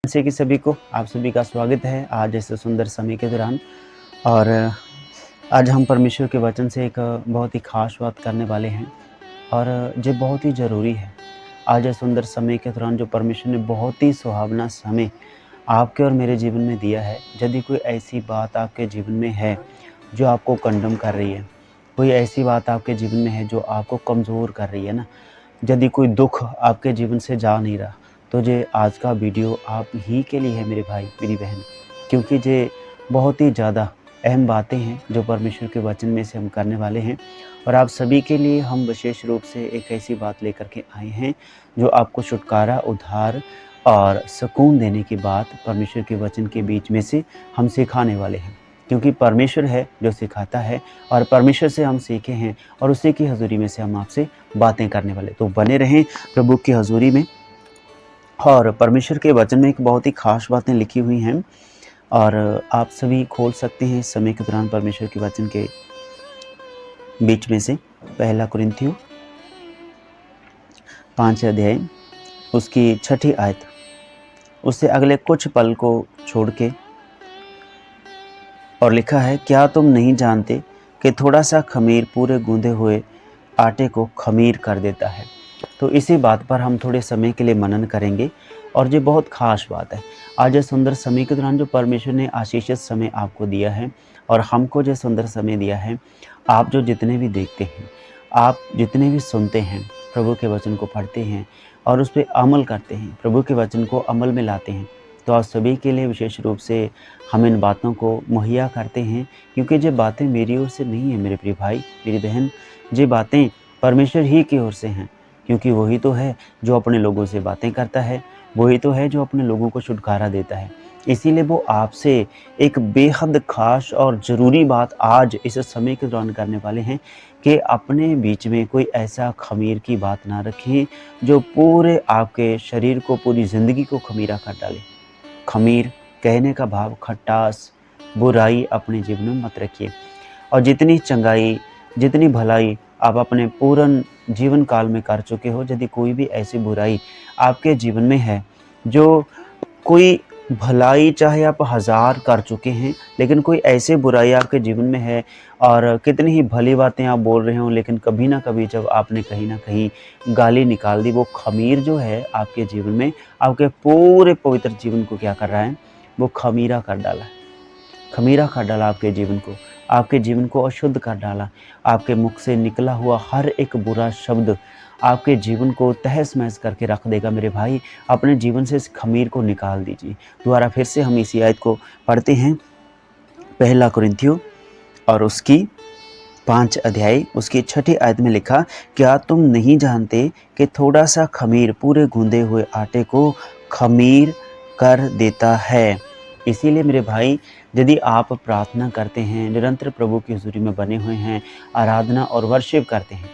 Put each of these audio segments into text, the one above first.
से कि सभी को आप सभी का स्वागत है आज इस सुंदर समय के दौरान। और आज हम परमेश्वर के वचन से एक बहुत ही खास बात करने वाले हैं और जो बहुत ही ज़रूरी है। आज इस सुंदर समय के दौरान जो परमेश्वर ने बहुत ही सुहावना समय आपके और मेरे जीवन में दिया है, यदि कोई ऐसी बात आपके जीवन में है जो आपको कंडम कर रही है, कोई ऐसी बात आपके जीवन में है जो आपको कमज़ोर कर रही है ना, यदि कोई दुख आपके जीवन से जा नहीं रहा, तो ये आज का वीडियो आप ही के लिए है मेरे भाई, मेरी बहन। क्योंकि ये बहुत ही ज़्यादा अहम बातें हैं जो परमेश्वर के वचन में से हम करने वाले हैं। और आप सभी के लिए हम विशेष रूप से एक ऐसी बात लेकर के आए हैं जो आपको छुटकारा, उद्धार और सुकून देने की बात परमेश्वर के वचन के बीच में से हम सिखाने वाले हैं। क्योंकि परमेश्वर है जो सिखाता है और परमेश्वर से हम सीखे हैं और उसी की हज़ूरी में से हम आपसे बातें करने वाले। तो बने रहें प्रभु की हज़ूरी में। और परमेश्वर के वचन में एक बहुत ही ख़ास बातें लिखी हुई हैं और आप सभी खोल सकते हैं इस समय के दौरान परमेश्वर के वचन के बीच में से। पहला कुरिन्थियों 5 अध्याय उसकी 6 आयत, उससे अगले कुछ पल को छोड़ के और लिखा है, क्या तुम नहीं जानते कि थोड़ा सा खमीर पूरे गूंदे हुए आटे को खमीर कर देता है। तो इसी बात पर हम थोड़े समय के लिए मनन करेंगे और ये बहुत ख़ास बात है। आज ये सुंदर समय के दौरान जो परमेश्वर ने आशीषित समय आपको दिया है और हमको जो सुंदर समय दिया है, आप जो जितने भी देखते हैं, आप जितने भी सुनते हैं, प्रभु के वचन को पढ़ते हैं और उस पर अमल करते हैं, प्रभु के वचन को अमल में लाते हैं, तो आप सभी के लिए विशेष रूप से हम इन बातों को मुहैया करते हैं। क्योंकि ये बातें मेरी ओर से नहीं है मेरे प्रिय भाई, मेरी बहन, ये बातें परमेश्वर ही की ओर से हैं। क्योंकि वही तो है जो अपने लोगों से बातें करता है, वही तो है जो अपने लोगों को छुटकारा देता है। इसीलिए वो आपसे एक बेहद ख़ास और ज़रूरी बात आज इस समय के दौरान करने वाले हैं कि अपने बीच में कोई ऐसा ख़मीर की बात ना रखें जो पूरे आपके शरीर को, पूरी ज़िंदगी को ख़मीरा कर डाले। ख़मीर कहने का भाव खटास, बुराई अपने जीवन में मत रखिए। और जितनी चंगाई, जितनी भलाई आप अपने पूर्ण जीवन काल में कर चुके हो, यदि कोई भी ऐसी बुराई आपके जीवन में है, जो कोई भलाई चाहे आप 1000 कर चुके हैं, लेकिन कोई ऐसी बुराई आपके जीवन में है और कितनी ही भली बातें आप बोल रहे हो, लेकिन कभी ना कभी जब आपने कहीं ना कहीं गाली निकाल दी, वो खमीर जो है आपके जीवन में आपके पूरे पवित्र जीवन को क्या कर रहा है, वो खमीरा कर डाला है। खमीरा कर डाला आपके जीवन को, आपके जीवन को अशुद्ध कर डाला। आपके मुख से निकला हुआ हर एक बुरा शब्द आपके जीवन को तहस-महस करके रख देगा मेरे भाई। अपने जीवन से इस खमीर को निकाल दीजिए। दोबारा फिर से हम इसी आयत को पढ़ते हैं। पहला कुरिन्थियों और उसकी 5 अध्याय उसकी 6 आयत में लिखा, क्या तुम नहीं जानते कि थोड़ा सा खमीर पूरे गूंदे हुए आटे को खमीर कर देता है। इसीलिए मेरे भाई, यदि आप प्रार्थना करते हैं, निरंतर प्रभु की हुजूरी में बने हुए हैं, आराधना और वर्शिप करते हैं,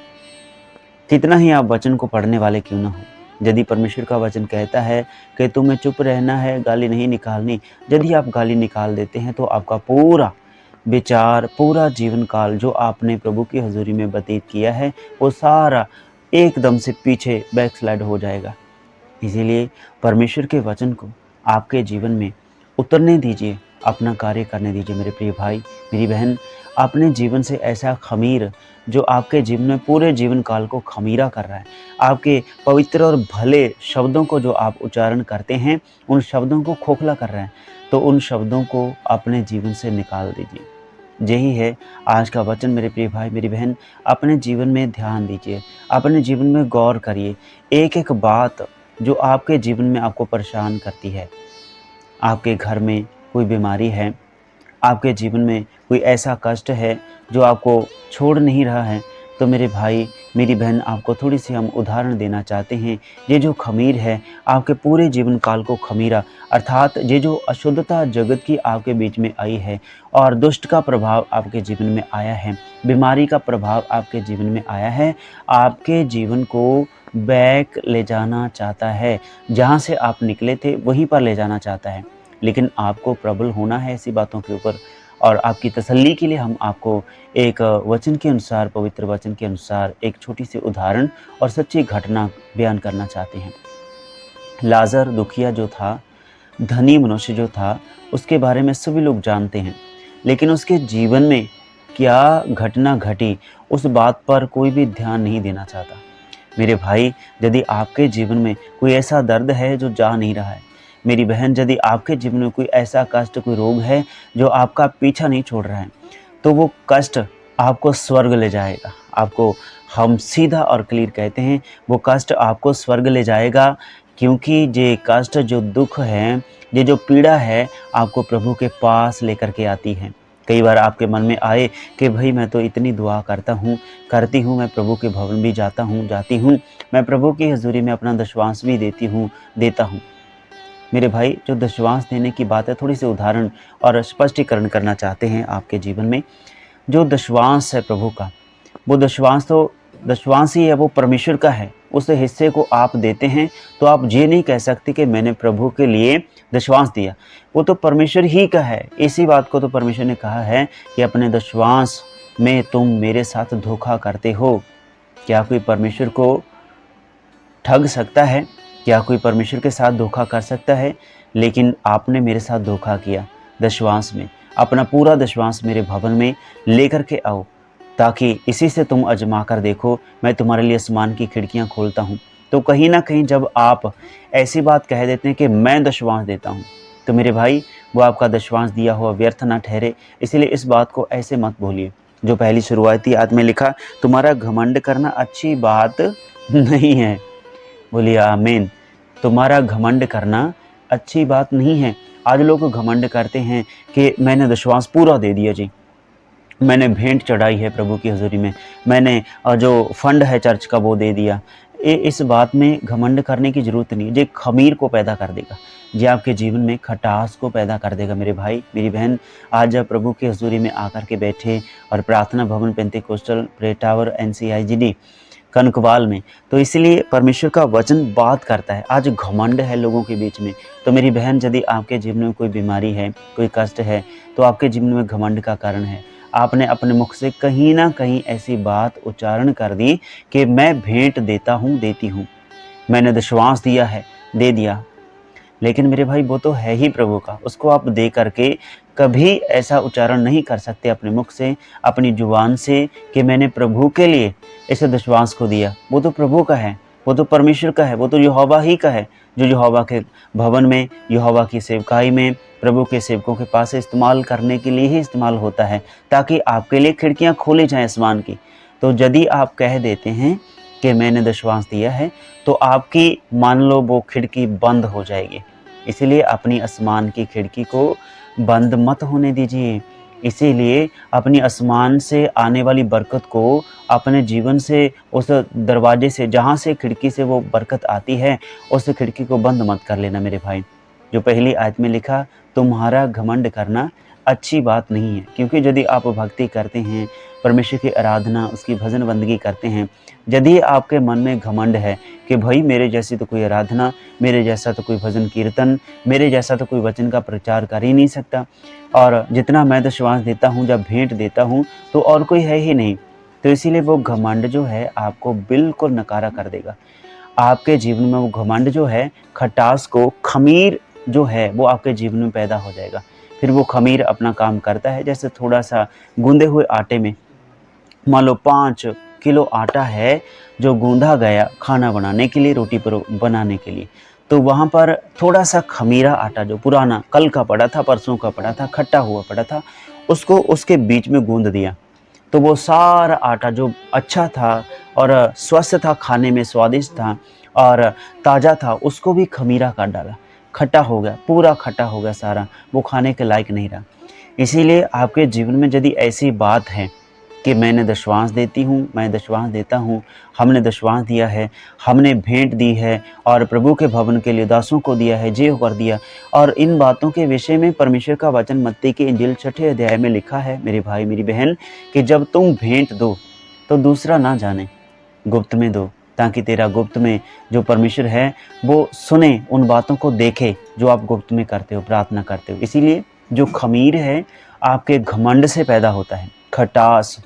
कितना ही आप वचन को पढ़ने वाले क्यों ना हो, यदि परमेश्वर का वचन कहता है कि तुम्हें चुप रहना है, गाली नहीं निकालनी, यदि आप गाली निकाल देते हैं तो आपका पूरा विचार, पूरा जीवन काल जो आपने प्रभु की हजूरी में व्यतीत किया है, वो सारा एकदम से पीछे बैकस्लाइड हो जाएगा। इसीलिए परमेश्वर के वचन को आपके जीवन में उतरने दीजिए, अपना कार्य करने दीजिए मेरे प्रिय भाई, मेरी बहन। अपने जीवन से ऐसा खमीर जो आपके जीवन में पूरे जीवन काल को खमीरा कर रहा है, आपके पवित्र और भले शब्दों को जो आप उच्चारण करते हैं, उन शब्दों को खोखला कर रहे हैं, तो उन शब्दों को अपने जीवन से निकाल दीजिए। यही है आज का वचन मेरे प्रिय भाई, मेरी बहन। अपने जीवन में ध्यान दीजिए, अपने जीवन में गौर करिए। एक एक बात जो आपके जीवन में आपको परेशान करती है, आपके घर में कोई बीमारी है, आपके जीवन में कोई ऐसा कष्ट है जो आपको छोड़ नहीं रहा है, तो मेरे भाई, मेरी बहन, आपको थोड़ी सी हम उदाहरण देना चाहते हैं। ये जो खमीर है आपके पूरे जीवन काल को खमीरा, अर्थात ये जो अशुद्धता जगत की आपके बीच में आई है और दुष्ट का प्रभाव आपके जीवन में आया है, बीमारी का प्रभाव आपके जीवन में आया है, आपके जीवन को बैक ले जाना चाहता है। जहाँ से आप निकले थे वहीं पर ले जाना चाहता है। लेकिन आपको प्रबल होना है ऐसी बातों के ऊपर। और आपकी तसल्ली के लिए हम आपको एक वचन के अनुसार, पवित्र वचन के अनुसार एक छोटी सी उदाहरण और सच्ची घटना बयान करना चाहते हैं। लाजर दुखिया जो था, धनी मनुष्य जो था उसके बारे में सभी लोग जानते हैं, लेकिन उसके जीवन में क्या घटना घटी उस बात पर कोई भी ध्यान नहीं देना चाहता। मेरे भाई, यदि आपके जीवन में कोई ऐसा दर्द है जो जा नहीं रहा है, मेरी बहन यदि आपके जीवन में कोई ऐसा कष्ट, कोई रोग है जो आपका पीछा नहीं छोड़ रहा है, तो वो कष्ट आपको स्वर्ग ले जाएगा। आपको, हम सीधा और क्लियर कहते हैं, वो कष्ट आपको स्वर्ग ले जाएगा, क्योंकि ये कष्ट, जो दुख है, ये जो पीड़ा है, आपको प्रभु के पास लेकर के आती है। कई बार आपके मन में आए कि भाई मैं तो इतनी दुआ करती हूँ, मैं प्रभु के भवन भी जाती हूँ, मैं प्रभु की हजूरी में अपना दशवांश भी देता हूँ। मेरे भाई, जो दशवांश देने की बात है, थोड़ी सी उदाहरण और स्पष्टीकरण करना चाहते हैं आपके जीवन में। जो दशवांश है प्रभु का, वो दशवांश ही है, वो परमेश्वर का है। उस हिस्से को आप देते हैं तो आप ये नहीं कह सकते कि मैंने प्रभु के लिए दशवांश दिया, वो तो परमेश्वर ही का है। इसी बात को तो परमेश्वर ने कहा है कि अपने दशवांश में तुम मेरे साथ धोखा करते हो। क्या कोई परमेश्वर को ठग सकता है? क्या कोई परमेश्वर के साथ धोखा कर सकता है? लेकिन आपने मेरे साथ धोखा किया। दशवांश में अपना पूरा दशवांश मेरे भवन में लेकर के आओ, ताकि इसी से तुम आजमा कर देखो, मैं तुम्हारे लिए आसमान की खिड़कियां खोलता हूँ। तो कहीं ना कहीं जब आप ऐसी बात कह देते हैं कि मैं दशवांश देता हूँ, तो मेरे भाई, वो आपका दशवांश दिया हुआ व्यर्थ ना ठहरे। इसलिए इस बात को ऐसे मत भूलिए। जो पहली शुरुआती आयत में लिखा, तुम्हारा घमंड करना अच्छी बात नहीं है। बोलिए आमीन। तुम्हारा घमंड करना अच्छी बात नहीं है। आज लोग घमंड करते हैं कि मैंने दशवांश पूरा दे दिया जी, मैंने भेंट चढ़ाई है प्रभु की हजूरी में, मैंने जो फंड है चर्च का वो दे दिया। इस बात में घमंड करने की ज़रूरत नहीं। ये खमीर को पैदा कर देगा, ये आपके जीवन में खटास को पैदा कर देगा। मेरे भाई, मेरी बहन, आज जब प्रभु की हजूरी में आकर के बैठे और प्रार्थना भवन पेंतीकोस्टल प्रे टावर NCIGD कनकवाल में, तो इसलिए परमेश्वर का वचन बात करता है। आज घमंड है लोगों के बीच में। तो मेरी बहन, यदि आपके जीवन में कोई बीमारी है, कोई कष्ट है, तो आपके जीवन में घमंड का कारण है। आपने अपने मुख से कहीं ना कहीं ऐसी बात उच्चारण कर दी कि मैं भेंट देता हूँ, देती हूँ, मैंने दशवांश दिया है, दे दिया। लेकिन मेरे भाई, वो तो है ही प्रभु का, उसको आप दे करके कभी ऐसा उच्चारण नहीं कर सकते अपने मुख से, अपनी जुबान से, कि मैंने प्रभु के लिए इस दशवांश को दिया। वो तो प्रभु का है, वो तो परमेश्वर का है, वो तो यहोवा ही का है, जो यहोवा के भवन में, यहोवा की सेवकाई में, प्रभु के सेवकों के पास इस्तेमाल करने के लिए ही इस्तेमाल होता है, ताकि आपके लिए खिड़कियां खोली जाएं आसमान की। तो यदि आप कह देते हैं कि मैंने दशवांश दिया है, तो आपकी, मान लो, वो खिड़की बंद हो जाएगी। इसीलिए अपनी आसमान की खिड़की को बंद मत होने दीजिए। इसीलिए अपनी आसमान से आने वाली बरकत को अपने जीवन से, उस दरवाजे से, जहाँ से, खिड़की से वो बरकत आती है, उस खिड़की को बंद मत कर लेना मेरे भाई। जो पहली आयत में लिखा, तुम्हारा घमंड करना अच्छी बात नहीं है। क्योंकि यदि आप भक्ति करते हैं, परमेश्वर की आराधना, उसकी भजन बंदगी करते हैं, यदि आपके मन में घमंड है कि भाई मेरे जैसी तो कोई आराधना, मेरे जैसा तो कोई भजन कीर्तन, मेरे जैसा तो कोई वचन का प्रचार कर ही नहीं सकता, और जितना मैं दशवांश देता हूँ, जब भेंट देता हूँ, तो और कोई है ही नहीं, तो इसीलिए वो घमंड जो है आपको बिल्कुल नकारा कर देगा। आपके जीवन में वो घमंड जो है, खटास को, खमीर जो है, वो आपके जीवन में पैदा हो जाएगा। फिर वो खमीर अपना काम करता है, जैसे थोड़ा सा गूंदे हुए आटे में, मान लो 5 किलो आटा है जो गूंदा गया खाना बनाने के लिए, रोटी पर बनाने के लिए, तो वहाँ पर थोड़ा सा खमीरा आटा, जो पुराना कल का पड़ा था, परसों का पड़ा था, खट्टा हुआ पड़ा था, उसको उसके बीच में गूंद दिया। तो वो सारा आटा जो अच्छा था और स्वस्थ था, खाने में स्वादिष्ट था और ताज़ा था, उसको भी खमीरा कर डाला, खट्टा हो गया, पूरा खट्टा हो गया सारा, वो खाने के लायक नहीं रहा। इसीलिए आपके जीवन में यदि ऐसी बात है कि मैंने दशवांश देती हूँ, मैं दशवांश देता हूँ, हमने दशवांश दिया है, हमने भेंट दी है, और प्रभु के भवन के लिए दासों को दिया है, जे कर दिया, और इन बातों के विषय में परमेश्वर का वचन मत्ती की इंजील 6 अध्याय में लिखा है मेरे भाई, मेरी बहन, कि जब तुम भेंट दो तो दूसरा ना जाने, गुप्त में दो, ताकि तेरा गुप्त में जो परमेश्वर है वो सुने, उन बातों को देखे जो आप गुप्त में करते हो, प्रार्थना करते हो। इसीलिए जो खमीर है आपके घमंड से पैदा होता है, खटास,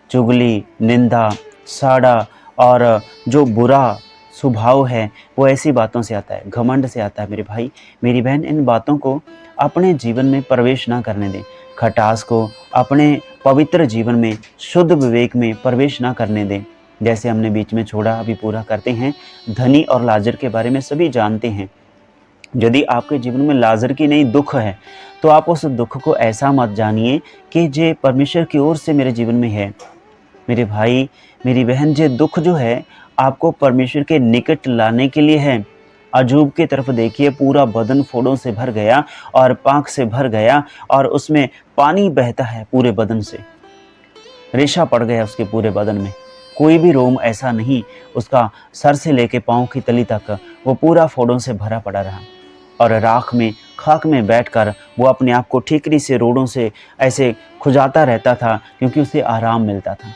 चुगली, निंदा, साड़ा, और जो बुरा स्वभाव है वो ऐसी बातों से आता है, घमंड से आता है। मेरे भाई मेरी बहन, इन बातों को अपने जीवन में प्रवेश ना करने दें। खटास को अपने पवित्र जीवन में, शुद्ध विवेक में प्रवेश ना करने दें। जैसे हमने बीच में छोड़ा, अभी पूरा करते हैं। धनी और लाजर के बारे में सभी जानते हैं। यदि आपके जीवन में लाजर की नहीं दुख है, तो आप उस दुख को ऐसा मत जानिए कि जे परमेश्वर की ओर से मेरे जीवन में है। मेरे भाई मेरी बहन, जे दुख जो है आपको परमेश्वर के निकट लाने के लिए है। अजूब की तरफ देखिए, पूरा बदन फोड़ों से भर गया और पाक से भर गया और उसमें पानी बहता है पूरे बदन से, रेशा पड़ गया उसके पूरे बदन में। कोई भी रोम ऐसा नहीं, उसका सर से लेके पाँव की तली तक वो पूरा फोड़ों से भरा पड़ा रहा। और राख में, खाक में बैठकर वो अपने आप को ठीकरी से, रोड़ों से ऐसे खुजाता रहता था, क्योंकि उसे आराम मिलता था।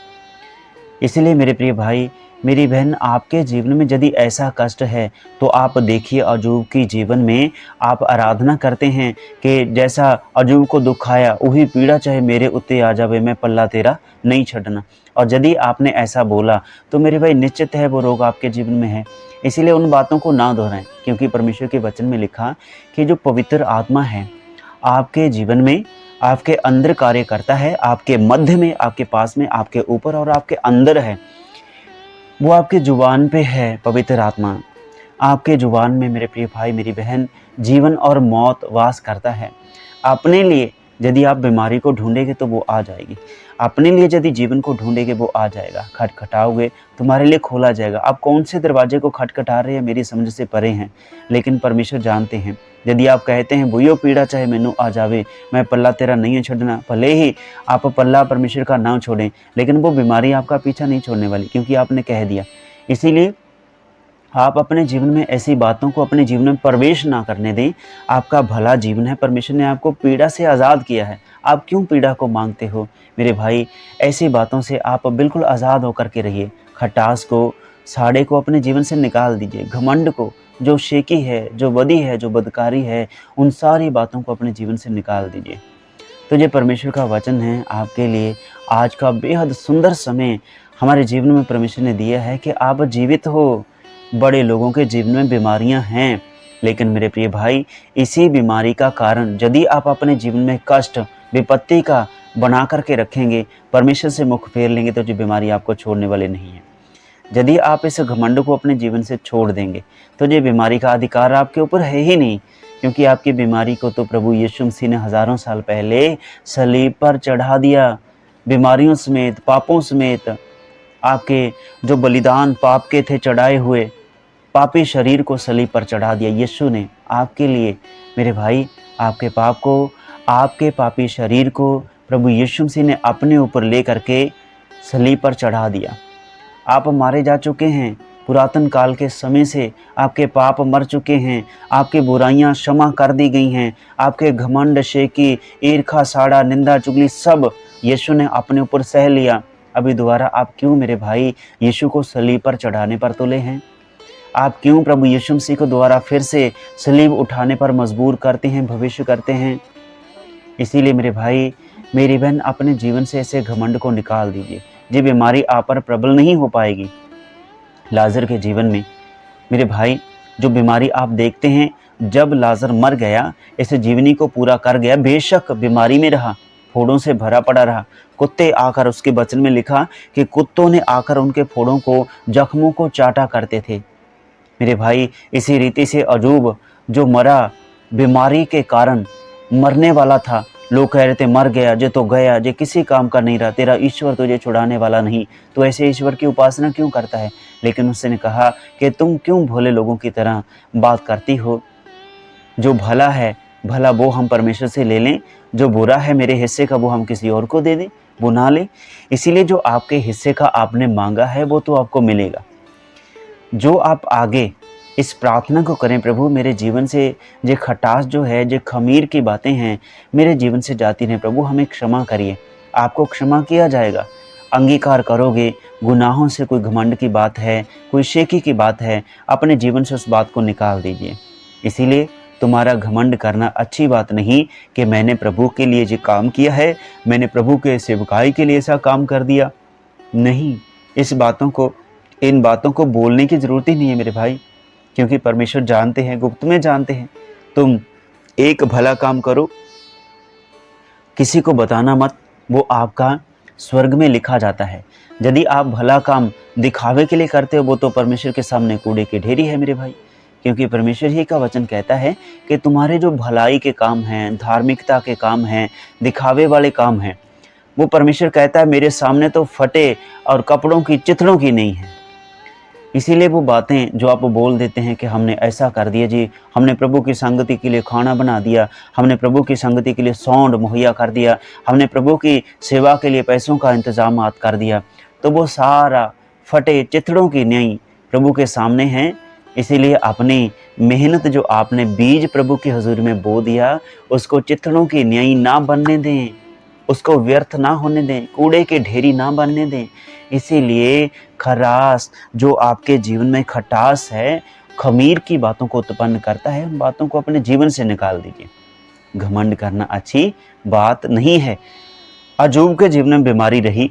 इसलिए मेरे प्रिय भाई मेरी बहन, आपके जीवन में यदि ऐसा कष्ट है तो आप देखिए, अजूब की जीवन में आप आराधना करते हैं कि जैसा अजूब को दुख आया वही पीड़ा चाहे मेरे उत्ते आ जावे, मैं पल्ला तेरा नहीं छड़ना। और यदि आपने ऐसा बोला तो मेरे भाई निश्चित है वो रोग आपके जीवन में है। इसीलिए उन बातों को ना दोहराएं, क्योंकि परमेश्वर के वचन में लिखा कि जो पवित्र आत्मा है आपके जीवन में, आपके अंदर कार्य करता है, आपके मध्य में, आपके पास में, आपके ऊपर और आपके अंदर है। वो आपके जुबान पे है। पवित्र आत्मा आपके जुबान में मेरे प्रिय भाई मेरी बहन जीवन और मौत वास करता है। अपने लिए यदि आप बीमारी को ढूंढेंगे तो वो आ जाएगी, अपने लिए यदि जीवन को ढूंढेंगे वो आ जाएगा। खटखटाओगे तुम्हारे लिए खोला जाएगा। आप कौन से दरवाजे को खटखटा रहे हैं मेरी समझ से परे हैं, लेकिन परमेश्वर जानते हैं। यदि आप कहते हैं वो पीड़ा चाहे मैनू आ जावे, मैं पल्ला तेरा नहीं छड़ना, भले ही आप पल्ला परमेश्वर का ना छोड़ें, लेकिन वो बीमारी आपका पीछा नहीं छोड़ने वाली, क्योंकि आपने कह दिया। इसीलिए आप अपने जीवन में ऐसी बातों को अपने जीवन में प्रवेश ना करने दें। आपका भला जीवन है, परमेश्वर ने आपको पीड़ा से आज़ाद किया है। आप क्यों पीड़ा को मांगते हो मेरे भाई? ऐसी बातों से आप बिल्कुल आज़ाद होकर के रहिए। खटास को, साड़े को अपने जीवन से निकाल दीजिए। घमंड को, जो शेकी है, जो बदी है, जो बदकारी है, उन सारी बातों को अपने जीवन से निकाल दीजिए। तो ये परमेश्वर का वचन है आपके लिए। आज का बेहद सुंदर समय हमारे जीवन में परमेश्वर ने दिया है कि आप जीवित हो। बड़े लोगों के जीवन में बीमारियां हैं, लेकिन मेरे प्रिय भाई इसी बीमारी का कारण यदि आप अपने जीवन में कष्ट, विपत्ति का बना करके रखेंगे, परमेश्वर से मुख फेर लेंगे, तो जो बीमारी आपको छोड़ने वाली नहीं है। यदि आप इस घमंड को अपने जीवन से छोड़ देंगे तो ये बीमारी का अधिकार आपके ऊपर है ही नहीं, क्योंकि आपकी बीमारी को तो प्रभु यीशु मसीह ने हज़ारों साल पहले सलीब पर चढ़ा दिया। बीमारियों समेत, पापों समेत, आपके जो बलिदान पाप के थे चढ़ाए हुए, पापी शरीर को सलीब पर चढ़ा दिया यीशु ने आपके लिए। मेरे भाई आपके पाप को, आपके पापी शरीर को प्रभु यीशु मसीह ने अपने ऊपर ले करके सलीब पर चढ़ा दिया। आप मारे जा चुके हैं। पुरातन काल के समय से आपके पाप मर चुके हैं, आपकी बुराइयां क्षमा कर दी गई हैं, आपके घमंड, शेकी, ईर्खा, साड़ा, निंदा, चुगली सब यीशु ने अपने ऊपर सह लिया। अभी दोबारा आप क्यों मेरे भाई यीशु को सलीब पर चढ़ाने पर तुले हैं? आप क्यों प्रभु यीशु मसीह को दोबारा फिर से सलीब उठाने पर मजबूर करते हैं, भविष्य करते हैं? इसीलिए मेरे भाई मेरी बहन, अपने जीवन से ऐसे घमंड को निकाल दीजिए। ये बीमारी आप पर प्रबल नहीं हो पाएगी। लाजर के जीवन में मेरे भाई जो बीमारी आप देखते हैं, जब लाजर मर गया, इस जीवनी को पूरा कर गया, बेशक बीमारी में रहा, फोड़ों से भरा पड़ा रहा। कुत्ते आकर, उसके वचन में लिखा कि कुत्तों ने आकर उनके फोड़ों को, जख्मों को चाटा करते थे। मेरे भाई इसी रीति से अजूब जो मरा, बीमारी के कारण मरने वाला था, लोग कह रहे थे मर गया, जे तो गया, जे किसी काम का नहीं रहा, तेरा ईश्वर तुझे छुड़ाने वाला नहीं, तो ऐसे ईश्वर की उपासना क्यों करता है? लेकिन उसने कहा कि तुम क्यों भोले लोगों की तरह बात करती हो? जो भला है, भला वो हम परमेश्वर से ले लें, जो बुरा है मेरे हिस्से का वो हम किसी और को दे दें, वो ना ले। इसीलिए जो आपके हिस्से का आपने मांगा है वो तो आपको मिलेगा। जो आप आगे इस प्रार्थना को करें, प्रभु मेरे जीवन से जे खटास जो है, जे खमीर की बातें हैं मेरे जीवन से जाती रहें, प्रभु हमें क्षमा करिए। आपको क्षमा किया जाएगा। अंगीकार करोगे, गुनाहों से कोई घमंड की बात है, कोई शेकी की बात है, अपने जीवन से उस बात को निकाल दीजिए। इसीलिए तुम्हारा घमंड करना अच्छी बात नहीं कि मैंने प्रभु के लिए जो काम किया है, मैंने प्रभु के सेवकाई के लिए ऐसा काम कर दिया। नहीं, इस बातों को इन बातों को बोलने की ज़रूरत ही नहीं है मेरे भाई, क्योंकि परमेश्वर जानते हैं, गुप्त में जानते हैं। तुम एक भला काम करो, किसी को बताना मत, वो आपका स्वर्ग में लिखा जाता है। यदि आप भला काम दिखावे के लिए करते हो, वो तो परमेश्वर के सामने कूड़े की ढेरी है मेरे भाई। क्योंकि परमेश्वर ही का वचन कहता है कि तुम्हारे जो भलाई के काम हैं, धार्मिकता के काम हैं, दिखावे वाले काम हैं, वो परमेश्वर कहता है मेरे सामने तो फटे और कपड़ों की चिथड़ों की नहीं है। इसीलिए वो बातें जो आप बोल देते हैं कि हमने ऐसा कर दिया जी, हमने प्रभु की संगति के लिए खाना बना दिया, हमने प्रभु की संगति के लिए साउंड मुहैया कर दिया, हमने प्रभु की सेवा के लिए पैसों का इंतजाम कर दिया, तो वो सारा फटे चिथड़ों की न्याय प्रभु के सामने हैं। इसीलिए अपनी मेहनत जो आपने बीज प्रभु की हजूरी में बो दिया, उसको चिथड़ों की न्याय ना बनने दें, उसको व्यर्थ ना होने दें, कूड़े के ढेरी ना बनने दें। इसीलिए खरास जो आपके जीवन में खटास है, खमीर की बातों को उत्पन्न करता है, उन बातों को अपने जीवन से निकाल दीजिए। घमंड करना अच्छी बात नहीं है। अय्यूब के जीवन में बीमारी रही,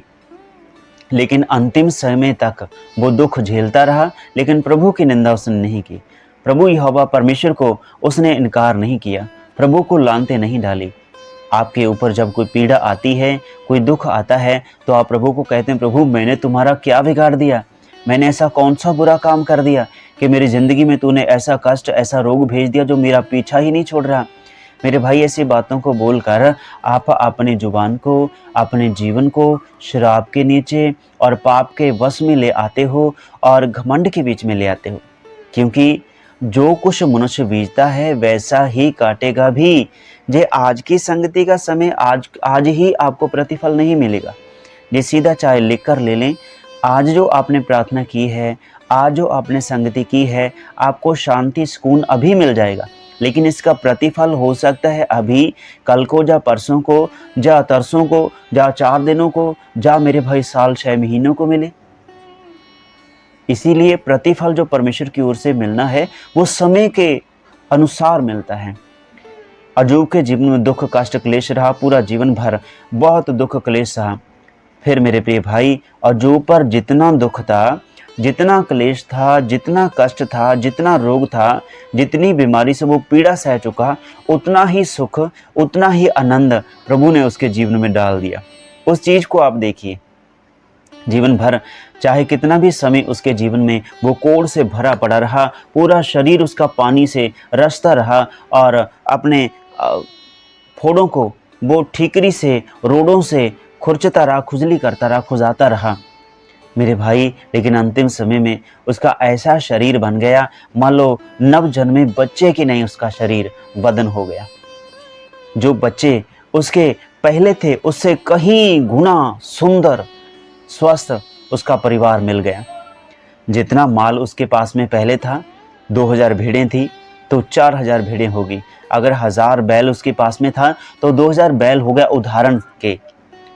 लेकिन अंतिम समय तक वो दुख झेलता रहा, लेकिन प्रभु की निंदा उसने नहीं की। प्रभु यहोवा परमेश्वर को उसने इनकार नहीं किया, प्रभु को लानते नहीं डाली। आपके ऊपर जब कोई पीड़ा आती है, कोई दुख आता है, तो आप प्रभु को कहते हैं, प्रभु मैंने तुम्हारा क्या बिगाड़ दिया, मैंने ऐसा कौन सा बुरा काम कर दिया कि मेरी ज़िंदगी में तूने ऐसा कष्ट, ऐसा रोग भेज दिया जो मेरा पीछा ही नहीं छोड़ रहा। मेरे भाई, ऐसी बातों को बोलकर आप अपनी जुबान को, अपने जीवन को शराब के नीचे और पाप के वश में ले आते हो और घमंड के बीच में ले आते हो। क्योंकि जो कुछ मनुष्य बीजता है वैसा ही काटेगा भी। जे आज की संगति का समय आज ही आपको प्रतिफल नहीं मिलेगा। ये सीधा चाहे लिख कर ले लें, आज जो आपने प्रार्थना की है, आज जो आपने संगति की है, आपको शांति सुकून अभी मिल जाएगा, लेकिन इसका प्रतिफल हो सकता है अभी, कल को, जा परसों को, जा तरसों को, जा 4 दिनों को, जा मेरे भाई साल 6 महीनों को मिले। इसीलिए प्रतिफल जो परमेश्वर की ओर से मिलना है वो समय के अनुसार मिलता है। अय्यूब के जीवन में दुख, कष्ट, क्लेश रहा, पूरा जीवन भर बहुत दुख क्लेश सहा। फिर मेरे प्रिय भाई, अय्यूब पर जितना दुख था, जितना क्लेश था, जितना कष्ट था, जितना रोग था, जितनी बीमारी से वो पीड़ा सह चुका, उतना ही सुख, उतना ही आनंद प्रभु ने उसके जीवन में डाल दिया। उस चीज़ को आप देखिए, जीवन भर चाहे कितना भी समय उसके जीवन में वो कोढ़ से भरा पड़ा रहा, पूरा शरीर उसका पानी से रसता रहा और अपने फोड़ों को वो ठीकरी से, रोड़ों से खुरचता रहा, खुजली करता रहा, खुजाता रहा मेरे भाई। लेकिन अंतिम समय में उसका ऐसा शरीर बन गया, मान लो नव जन्मे बच्चे की नहीं उसका शरीर बदन हो गया। जो बच्चे उसके पहले थे उससे कहीं गुना सुंदर, स्वस्थ उसका परिवार मिल गया। जितना माल उसके पास में पहले था, 2000 भेड़ें थी तो 4000 भेड़ें होगी। अगर 1000 बैल उसके पास में था तो 2000 बैल हो गया।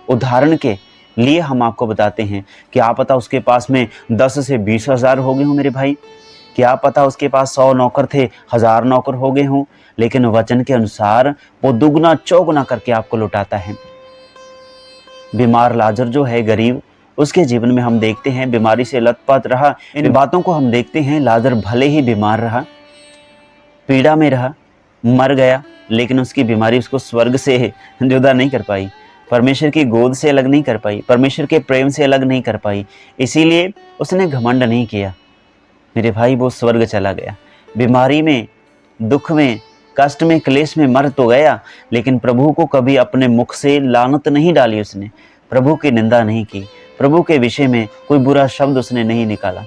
उदाहरण के लिए हम आपको बताते हैं, क्या पता उसके पास में 10 से 20 हज़ार हो गए हों मेरे भाई, क्या पता उसके पास 100 नौकर थे, 1000 नौकर हो गए हों, लेकिन वचन के अनुसार वो दुगना चौगुना करके आपको लुटाता है। बीमार लाजर जो है, गरीब, उसके जीवन में हम देखते हैं बीमारी से लथपथ रहा। इन बातों को हम देखते हैं, लाजर भले ही बीमार रहा, पीड़ा में रहा, मर गया, लेकिन उसकी बीमारी उसको स्वर्ग से जुदा नहीं कर पाई, परमेश्वर की गोद से अलग नहीं कर पाई, परमेश्वर के प्रेम से अलग नहीं कर पाई। इसीलिए उसने घमंड नहीं किया मेरे भाई, वो स्वर्ग चला गया। बीमारी में, दुख में, कष्ट में, क्लेश में मर तो गया, लेकिन प्रभु को कभी अपने मुख से लानत नहीं डाली उसने, प्रभु की निंदा नहीं की, प्रभु के विषय में कोई बुरा शब्द उसने नहीं निकाला।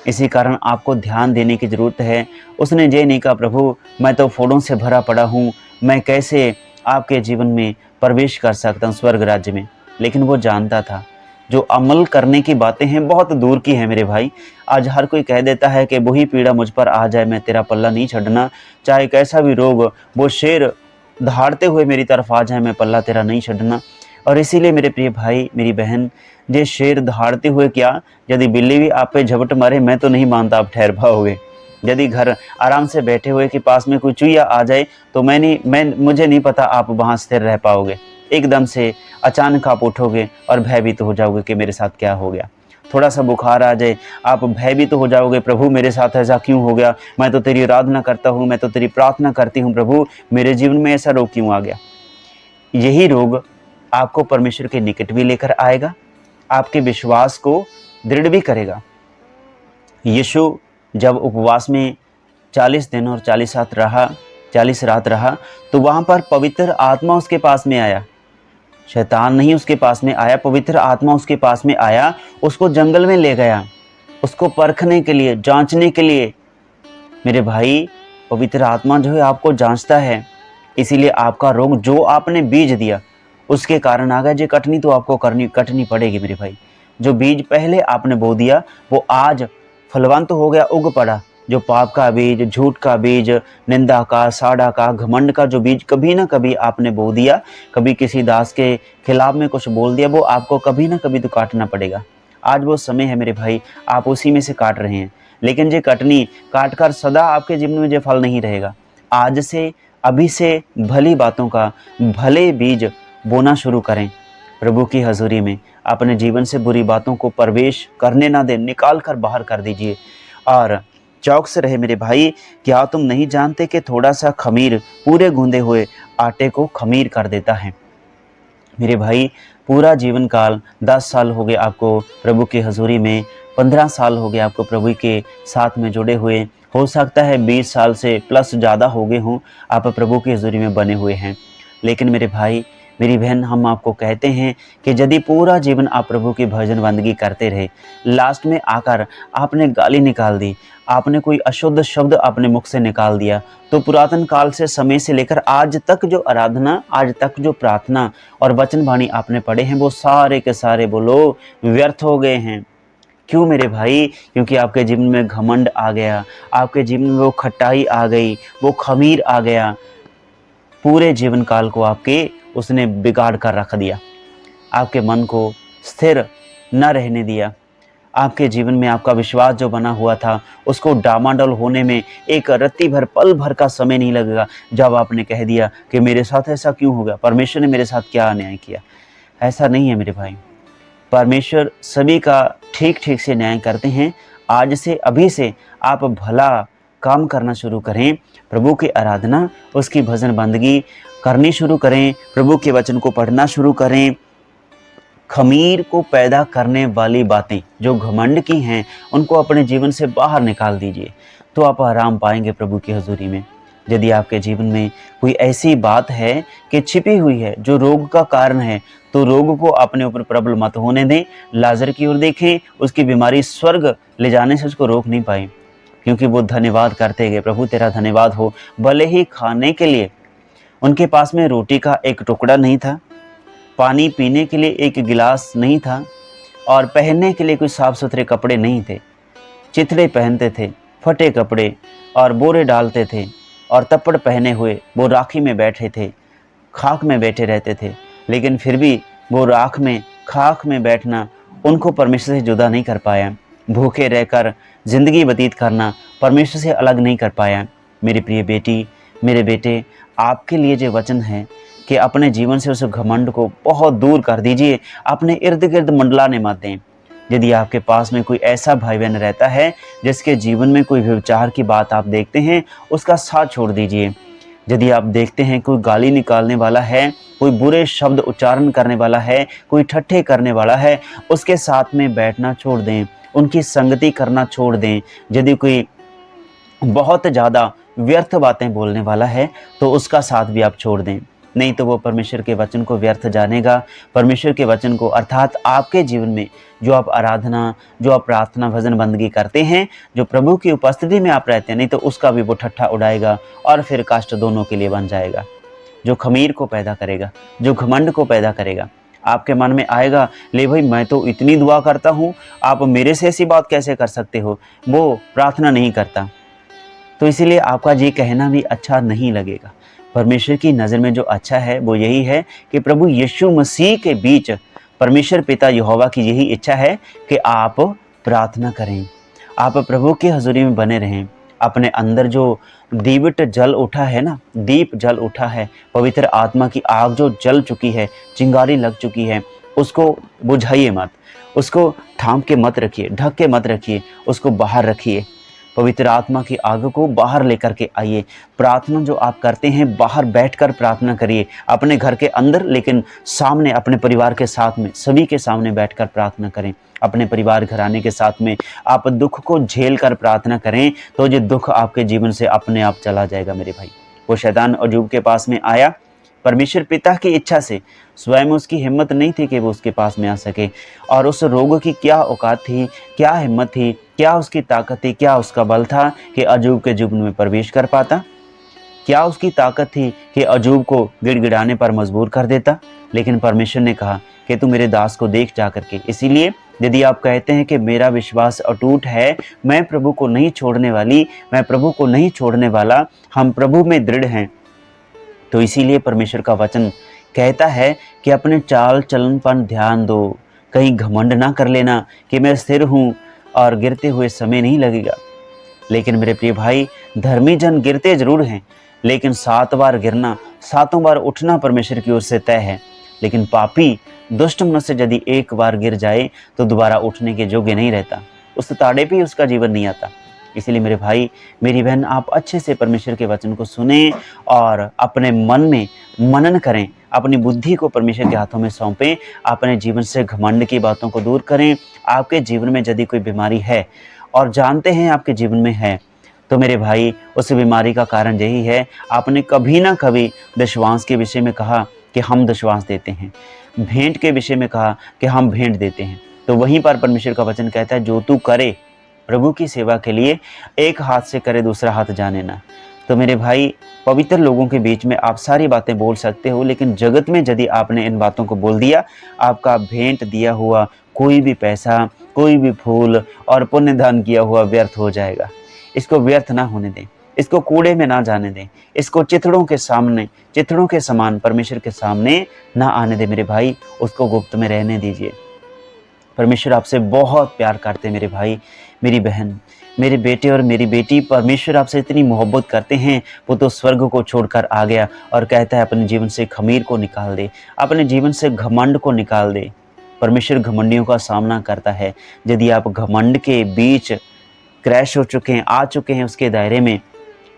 इसी कारण आपको ध्यान देने की ज़रूरत है। उसने ये नहीं कहा, प्रभु मैं तो फोड़ों से भरा पड़ा हूँ, मैं कैसे आपके जीवन में प्रवेश कर सकता हूँ स्वर्ग राज्य में। लेकिन वो जानता था जो अमल करने की बातें हैं बहुत दूर की हैं मेरे भाई। आज हर कोई कह देता है कि वही पीड़ा मुझ पर आ जाए, मैं तेरा पल्ला नहीं छड़ना, चाहे कैसा भी रोग, वो शेर दहाड़ते हुए मेरी तरफ आ जाए, मैं पल्ला तेरा नहीं छड़ना। और इसीलिए मेरे प्रिय भाई, मेरी बहन, ये शेर दहाड़ते हुए क्या, यदि बिल्ली भी आप पे झपट मारे, मैं तो नहीं मानता आप ठहर पाओगे। यदि घर आराम से बैठे हुए के पास में कोई चूहिया आ जाए तो मुझे नहीं पता आप वहाँ स्थिर रह पाओगे। एकदम से अचानक आप उठोगे और भयभीत हो जाओगे कि मेरे साथ क्या हो गया। थोड़ा सा बुखार आ जाए, आप भयभीत हो जाओगे, प्रभु मेरे साथ ऐसा क्यों हो गया, मैं तो तेरी आराधना करता हूँ, मैं तो तेरी प्रार्थना करती हूँ, प्रभु मेरे जीवन में ऐसा रोग क्यों आ गया। यही रोग आपको परमेश्वर के निकट भी लेकर आएगा, आपके विश्वास को दृढ़ भी करेगा। यीशु जब उपवास में 40 दिन और 40 रात रहा, तो वहाँ पर पवित्र आत्मा उसके पास में आया। शैतान नहीं उसके पास में आया, पवित्र आत्मा उसके पास में आया, उसको जंगल में ले गया, उसको परखने के लिए, जांचने के लिए। मेरे भाई, पवित्र आत्मा जो है आपको जांचता है, इसीलिए आपका रोग जो आपने बीज दिया उसके कारण आ गया। जो कटनी तो आपको कटनी पड़ेगी मेरे भाई। जो बीज पहले आपने बो दिया वो आज फलवंत हो गया, उग पड़ा। जो पाप का बीज, झूठ का बीज, निंदा का, साड़ा का, घमंड का जो बीज कभी ना कभी आपने बो दिया, कभी किसी दास के खिलाफ में कुछ बोल दिया, वो आपको कभी ना कभी तो काटना पड़ेगा। आज वो समय है मेरे भाई, आप उसी में से काट रहे हैं। लेकिन ये कटनी काट कर सदा आपके जीवन में जो फल नहीं रहेगा। आज से, अभी से भली बातों का, भले बीज बोना शुरू करें। प्रभु की हजूरी में अपने जीवन से बुरी बातों को प्रवेश करने ना दें, निकाल कर बाहर कर दीजिए। और चौकस रहे मेरे भाई, क्या तुम नहीं जानते कि थोड़ा सा खमीर पूरे गूंदे हुए आटे को खमीर कर देता है। मेरे भाई, पूरा जीवन काल 10 साल हो गए आपको प्रभु की हजूरी में, 15 साल हो गए आपको प्रभु के साथ में जुड़े हुए, हो सकता है 20 साल से प्लस ज़्यादा हो गए हों आप प्रभु की हजूरी में बने हुए हैं। लेकिन मेरे भाई, मेरी बहन, हम आपको कहते हैं कि यदि पूरा जीवन आप प्रभु की भजन बंदगी करते रहे, लास्ट में आकर आपने गाली निकाल दी, आपने कोई अशुद्ध शब्द अपने मुख से निकाल दिया, तो पुरातन काल से समय से लेकर आज तक जो आराधना, आज तक जो प्रार्थना और वचन वाणी आपने पढ़े हैं, वो सारे के सारे बोलो व्यर्थ हो गए हैं। क्यों मेरे भाई? क्योंकि आपके जीवन में घमंड आ गया, आपके जीवन में वो खट्टाई आ गई, वो खमीर आ गया। पूरे जीवन काल को आपके उसने बिगाड़ कर रख दिया, आपके मन को स्थिर न रहने दिया। आपके जीवन में आपका विश्वास जो बना हुआ था उसको डामाडोल होने में एक रत्ती भर, पल भर का समय नहीं लगेगा, जब आपने कह दिया कि मेरे साथ ऐसा क्यों हो गया, परमेश्वर ने मेरे साथ क्या अन्याय किया। ऐसा नहीं है मेरे भाई, परमेश्वर सभी का ठीक ठीक से न्याय करते हैं। आज से, अभी से आप भला काम करना शुरू करें, प्रभु की आराधना, उसकी भजन बंदगी करनी शुरू करें, प्रभु के वचन को पढ़ना शुरू करें। खमीर को पैदा करने वाली बातें जो घमंड की हैं, उनको अपने जीवन से बाहर निकाल दीजिए, तो आप आराम पाएंगे प्रभु की हजूरी में। यदि आपके जीवन में कोई ऐसी बात है कि छिपी हुई है जो रोग का कारण है, तो रोग को अपने ऊपर प्रबल मत होने दें। लाजर की ओर देखें, उसकी बीमारी स्वर्ग ले जाने से उसको रोक नहीं पाई, क्योंकि वो धन्यवाद करते गए, प्रभु तेरा धन्यवाद हो। भले ही खाने के लिए उनके पास में रोटी का एक टुकड़ा नहीं था, पानी पीने के लिए एक गिलास नहीं था, और पहनने के लिए कोई साफ सुथरे कपड़े नहीं थे। चिथड़े पहनते थे, फटे कपड़े, और बोरे डालते थे, और तप्पड़ पहने हुए वो राखी में बैठे थे, खाक में बैठे रहते थे। लेकिन फिर भी वो राख में, खाक में बैठना उनको परमेश्वर से जुदा नहीं कर पाया। भूखे रहकर जिंदगी व्यतीत करना परमेश्वर से अलग नहीं कर पाया। मेरी प्रिय बेटी, मेरे बेटे, आपके लिए जो वचन है कि अपने जीवन से उस घमंड को बहुत दूर कर दीजिए, अपने इर्द गिर्द मंडलाने मत दें। यदि आपके पास में कोई ऐसा भाई बहन रहता है जिसके जीवन में कोई व्यभिचार की बात आप देखते हैं, उसका साथ छोड़ दीजिए। यदि आप देखते हैं कोई गाली निकालने वाला है, कोई बुरे शब्द उच्चारण करने वाला है, कोई ठट्ठे करने वाला है, उसके साथ में बैठना छोड़ दें, उनकी संगति करना छोड़ दें। यदि कोई बहुत ज़्यादा व्यर्थ बातें बोलने वाला है, तो उसका साथ भी आप छोड़ दें, नहीं तो वो परमेश्वर के वचन को व्यर्थ जानेगा। परमेश्वर के वचन को, अर्थात आपके जीवन में जो आप आराधना, जो आप प्रार्थना, भजन बंदगी करते हैं, जो प्रभु की उपस्थिति में आप रहते हैं, नहीं तो उसका भी वो ठट्ठा उड़ाएगा, और फिर कष्ट दोनों के लिए बन जाएगा। जो खमीर को पैदा करेगा, जो घमंड को पैदा करेगा, आपके मन में आएगा, ले भाई मैं तो इतनी दुआ करता हूँ, आप मेरे से ऐसी बात कैसे कर सकते हो। वो प्रार्थना नहीं करता, तो इसीलिए आपका ये कहना भी अच्छा नहीं लगेगा। परमेश्वर की नज़र में जो अच्छा है वो यही है कि प्रभु यीशु मसीह के बीच परमेश्वर पिता यहोवा की यही इच्छा है कि आप प्रार्थना करें, आप प्रभु की हजूरी में बने रहें। अपने अंदर जो दीवट जल उठा है ना, दीप जल उठा है, पवित्र आत्मा की आग जो जल चुकी है, चिंगारी लग चुकी है, उसको बुझाइए मत। उसको थाम के मत रखिए, ढक के मत रखिए, उसको बाहर रखिए। पवित्र आत्मा की आग को बाहर लेकर के आइए। प्रार्थना जो आप करते हैं बाहर बैठकर प्रार्थना करिए, अपने घर के अंदर, लेकिन सामने अपने परिवार के साथ में, सभी के सामने बैठकर प्रार्थना करें। अपने परिवार घराने के साथ में आप दुख को झेल कर प्रार्थना करें, तो ये दुख आपके जीवन से अपने आप चला जाएगा मेरे भाई। वो शैतान अय्यूब के पास में आया परमेश्वर पिता की इच्छा से, स्वयं उसकी हिम्मत नहीं थी कि वो उसके पास में आ सके। और उस रोग की क्या औकात थी, क्या हिम्मत थी, क्या उसकी ताकत थी, क्या उसका बल था कि अय्यूब के जीवन में प्रवेश कर पाता? क्या उसकी ताकत थी कि अय्यूब को गिड़गिड़ाने पर मजबूर कर देता? लेकिन परमेश्वर ने कहा कि तू मेरे दास को देख जा करके। इसीलिए यदि आप कहते हैं कि मेरा विश्वास अटूट है, मैं प्रभु को नहीं छोड़ने वाली, मैं प्रभु को नहीं छोड़ने वाला, हम प्रभु में दृढ़ हैं, तो इसीलिए परमेश्वर का वचन कहता है कि अपने चाल चलन पर ध्यान दो। कहीं घमंड ना कर लेना कि मैं स्थिर हूँ और गिरते हुए समय नहीं लगेगा। लेकिन मेरे प्रिय भाई, धर्मी जन गिरते जरूर हैं, लेकिन 7 बार गिरना, 7 बार उठना परमेश्वर की ओर से तय है। लेकिन पापी दुष्ट मनुष्य यदि एक बार गिर जाए तो दोबारा उठने के योग्य नहीं रहता, उस ताड़े पे उसका जीवन नहीं आता। इसलिए मेरे भाई, मेरी बहन, आप अच्छे से परमेश्वर के वचन को सुने और अपने मन में मनन करें, अपनी बुद्धि को परमेश्वर के हाथों में सौंपें, अपने जीवन से घमंड की बातों को दूर करें। आपके जीवन में यदि कोई बीमारी है और जानते हैं आपके जीवन में है, तो मेरे भाई, उस बीमारी का कारण यही है, आपने कभी ना कभी दशवांश के विषय में कहा कि हम दशवांश देते हैं, भेंट के विषय में कहा कि हम भेंट देते हैं। तो वहीं पर परमेश्वर का वचन कहता है, जो तू करे प्रभु की सेवा के लिए, एक हाथ से करे दूसरा हाथ जाने ना। तो मेरे भाई, पवित्र लोगों के बीच में आप सारी बातें बोल सकते हो, लेकिन जगत में यदि आपने इन बातों को बोल दिया, आपका भेंट दिया हुआ कोई भी पैसा, कोई भी फूल और पुण्य दान किया हुआ व्यर्थ हो जाएगा। इसको व्यर्थ ना होने दें, इसको कूड़े में ना जाने दें, इसको चिथड़ों के सामने, चिथड़ों के समान परमेश्वर के सामने ना आने दें मेरे भाई, उसको गुप्त में रहने दीजिए। परमेश्वर आपसे बहुत प्यार करते हैं मेरे भाई, मेरी बहन, मेरे बेटे और मेरी बेटी। परमेश्वर आपसे इतनी मोहब्बत करते हैं, वो तो स्वर्ग को छोड़कर आ गया और कहता है अपने जीवन से खमीर को निकाल दे, अपने जीवन से घमंड को निकाल दे। परमेश्वर घमंडियों का सामना करता है। यदि आप घमंड के बीच क्रैश हो चुके हैं, आ चुके हैं उसके दायरे में,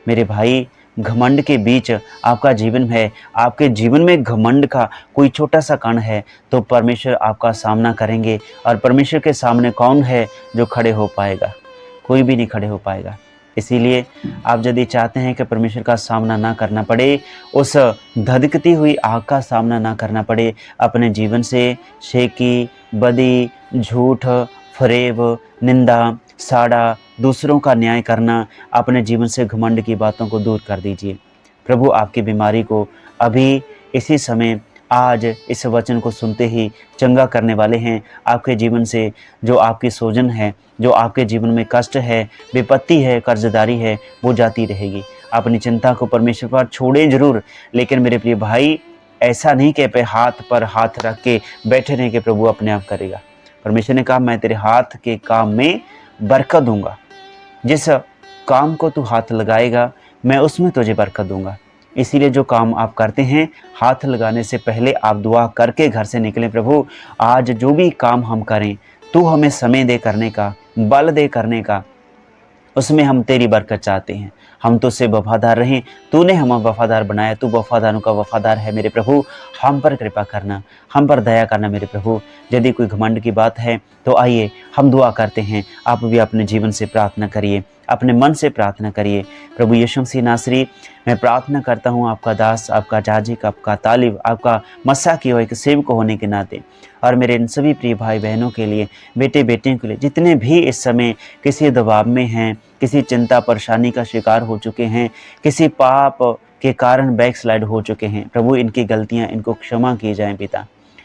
मेरे भाई, घमंड के बीच आपका जीवन है, आपके जीवन में घमंड का कोई छोटा सा कण है, तो परमेश्वर आपका सामना करेंगे। और परमेश्वर के सामने कौन है जो खड़े हो पाएगा? कोई भी नहीं खड़े हो पाएगा। इसीलिए आप यदि चाहते हैं कि परमेश्वर का सामना ना करना पड़े, उस धधकती हुई आग का सामना ना करना पड़े, अपने जीवन से शेकी, बदी, झूठ, फरेब, निंदा, साड़ा, दूसरों का न्याय करना, अपने जीवन से घमंड की बातों को दूर कर दीजिए। प्रभु आपकी बीमारी को अभी इसी समय, आज इस वचन को सुनते ही चंगा करने वाले हैं। आपके जीवन से जो आपकी सोजन है, जो आपके जीवन में कष्ट है, विपत्ति है, कर्जदारी है, वो जाती रहेगी। अपनी चिंता को परमेश्वर पर छोड़ें जरूर, लेकिन मेरे प्रिय भाई, ऐसा नहीं कि पे हाथ पर हाथ रख के बैठे रहें कि प्रभु अपने आप करेगा। परमेश्वर ने कहा, मैं तेरे हाथ के काम में बरकत दूंगा। जिस काम को तू हाथ लगाएगा, मैं उसमें तुझे बरकत दूंगा। इसीलिए जो काम आप करते हैं, हाथ लगाने से पहले आप दुआ करके घर से निकलें, प्रभु आज जो भी काम हम करें, तू हमें समय दे करने का, बल दे करने का, उसमें हम तेरी बरकत चाहते हैं। हम तुझसे वफादार रहें, तूने हमें वफादार बनाया, तू वफादारों का वफादार है मेरे प्रभु। हम पर कृपा करना, हम पर दया करना मेरे प्रभु। यदि कोई घमंड की बात है तो आइए हम दुआ करते हैं। आप भी अपने जीवन से प्रार्थना करिए, अपने मन से प्रार्थना करिए। प्रभु यीशु मसीह नासरी, मैं प्रार्थना करता हूँ आपका दास, आपका जाजिक, आपका तालिब, आपका मस्सा की एक सेवक होने के नाते, और मेरे इन सभी प्रिय भाई बहनों के लिए, बेटे बेटियों के लिए, जितने भी इस समय किसी दबाव में हैं, किसी चिंता परेशानी का शिकार हो चुके हैं, किसी पाप के कारण बैकस्लाइड हो चुके हैं, प्रभु इनकी गलतियां इनको क्षमा की जाएं पिता।